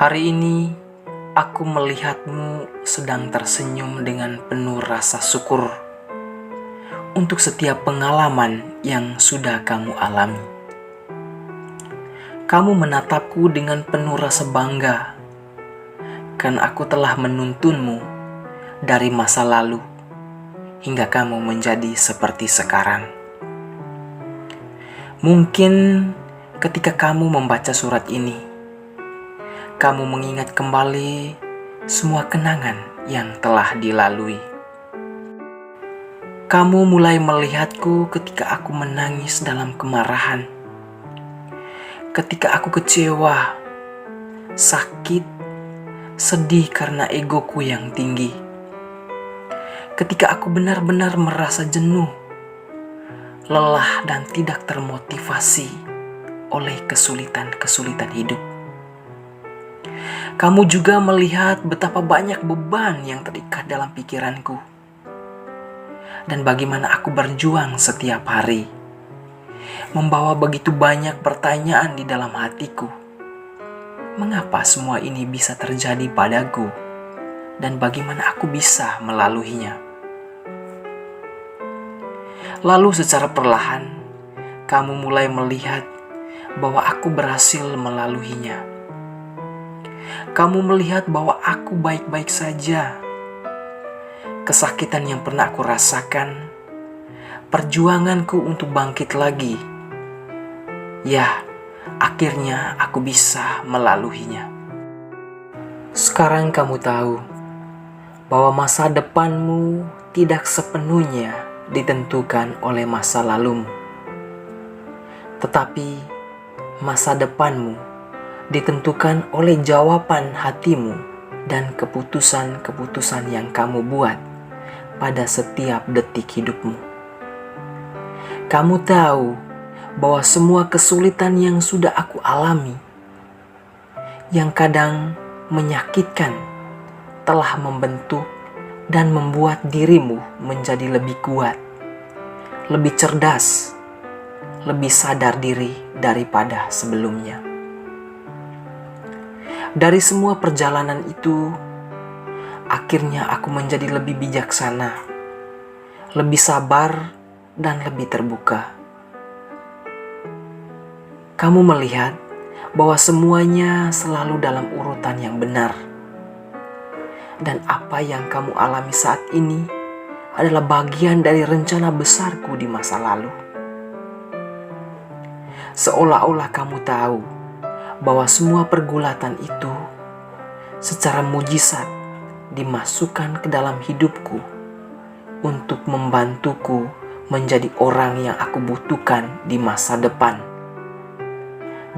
Hari ini aku melihatmu sedang tersenyum dengan penuh rasa syukur untuk setiap pengalaman yang sudah kamu alami. Kamu menatapku dengan penuh rasa bangga, karena aku telah menuntunmu dari masa lalu hingga kamu menjadi seperti sekarang. Mungkin ketika kamu membaca surat ini, kamu mengingat kembali semua kenangan yang telah dilalui. Kamu mulai melihatku ketika aku menangis dalam kemarahan, ketika aku kecewa, sakit, sedih karena egoku yang tinggi, ketika aku benar-benar merasa jenuh, lelah dan tidak termotivasi oleh kesulitan-kesulitan hidup. Kamu juga melihat betapa banyak beban yang terikat dalam pikiranku, dan bagaimana aku berjuang setiap hari, membawa begitu banyak pertanyaan di dalam hatiku. Mengapa semua ini bisa terjadi padaku, dan bagaimana aku bisa melaluinya? Lalu secara perlahan, kamu mulai melihat bahwa aku berhasil melaluinya. Kamu melihat bahwa aku baik-baik saja. Kesakitan yang pernah aku rasakan, perjuanganku untuk bangkit lagi. Ya, akhirnya aku bisa melaluinya. Sekarang kamu tahu bahwa masa depanmu tidak sepenuhnya ditentukan oleh masa lalumu, tetapi masa depanmu ditentukan oleh jawaban hatimu dan keputusan-keputusan yang kamu buat pada setiap detik hidupmu. Kamu tahu bahwa semua kesulitan yang sudah aku alami, yang kadang menyakitkan, telah membentuk dan membuat dirimu menjadi lebih kuat, lebih cerdas, lebih sadar diri daripada sebelumnya. Dari semua perjalanan itu, akhirnya aku menjadi lebih bijaksana, lebih sabar, dan lebih terbuka. Kamu melihat bahwa semuanya selalu dalam urutan yang benar, dan apa yang kamu alami saat ini adalah bagian dari rencana besarku di masa lalu. Seolah-olah kamu tahu bahwa semua pergulatan itu secara mujizat dimasukkan ke dalam hidupku untuk membantuku menjadi orang yang aku butuhkan di masa depan,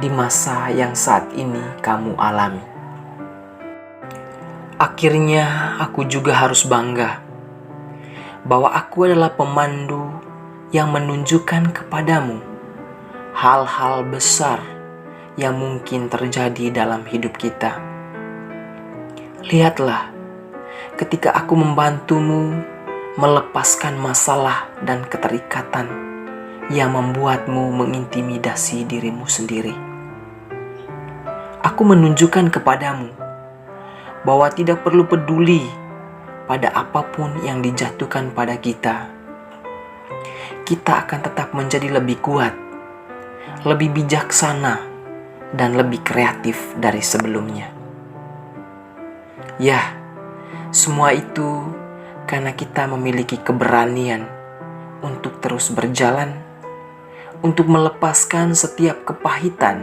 di masa yang saat ini kamu alami. Akhirnya aku juga harus bangga bahwa aku adalah pemandu yang menunjukkan kepadamu hal-hal besar yang mungkin terjadi dalam hidup kita. Lihatlah, ketika aku membantumu melepaskan masalah dan keterikatan yang membuatmu mengintimidasi dirimu sendiri. Aku menunjukkan kepadamu bahwa tidak perlu peduli pada apapun yang dijatuhkan pada kita. Kita akan tetap menjadi lebih kuat, lebih bijaksana, dan lebih kreatif dari sebelumnya. Ya, semua itu karena kita memiliki keberanian untuk terus berjalan, untuk melepaskan setiap kepahitan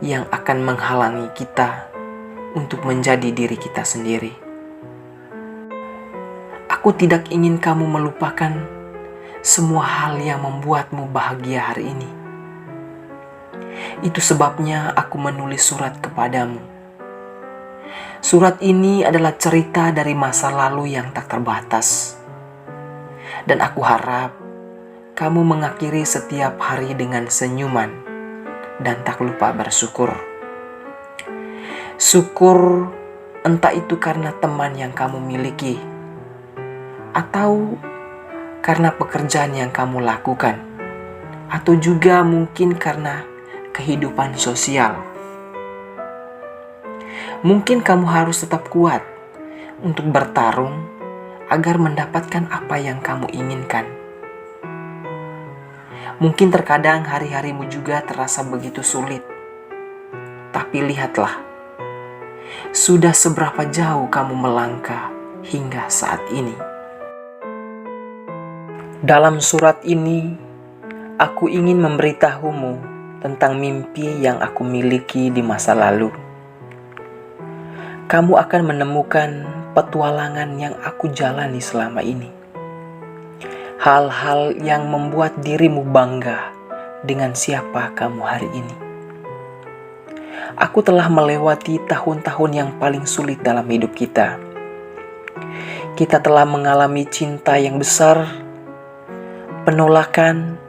yang akan menghalangi kita untuk menjadi diri kita sendiri. Aku tidak ingin kamu melupakan semua hal yang membuatmu bahagia hari ini. Itu sebabnya aku menulis surat kepadamu. Surat ini adalah cerita dari masa lalu yang tak terbatas. Dan aku harap kamu mengakhiri setiap hari dengan senyuman dan tak lupa bersyukur. Syukur entah itu karena teman yang kamu miliki, atau karena pekerjaan yang kamu lakukan, atau juga mungkin karena kehidupan sosial. Mungkin kamu harus tetap kuat untuk bertarung agar mendapatkan apa yang kamu inginkan. Mungkin terkadang hari-harimu juga terasa begitu sulit. Tapi lihatlah, sudah seberapa jauh kamu melangkah hingga saat ini. Dalam surat ini, aku ingin memberitahumu tentang mimpi yang aku miliki di masa lalu. Kamu akan menemukan petualangan yang aku jalani selama ini. Hal-hal yang membuat dirimu bangga dengan siapa kamu hari ini. Aku telah melewati tahun-tahun yang paling sulit dalam hidup kita. Kita telah mengalami cinta yang besar, penolakan,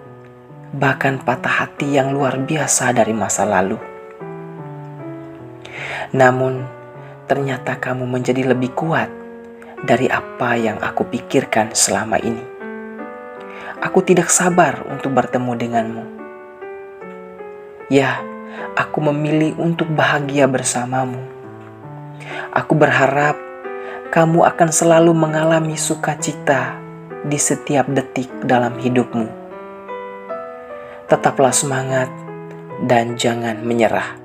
bahkan patah hati yang luar biasa dari masa lalu. Namun, ternyata kamu menjadi lebih kuat dari apa yang aku pikirkan selama ini. Aku tidak sabar untuk bertemu denganmu. Ya, aku memilih untuk bahagia bersamamu. Aku berharap kamu akan selalu mengalami sukacita di setiap detik dalam hidupmu. Tetaplah semangat dan jangan menyerah.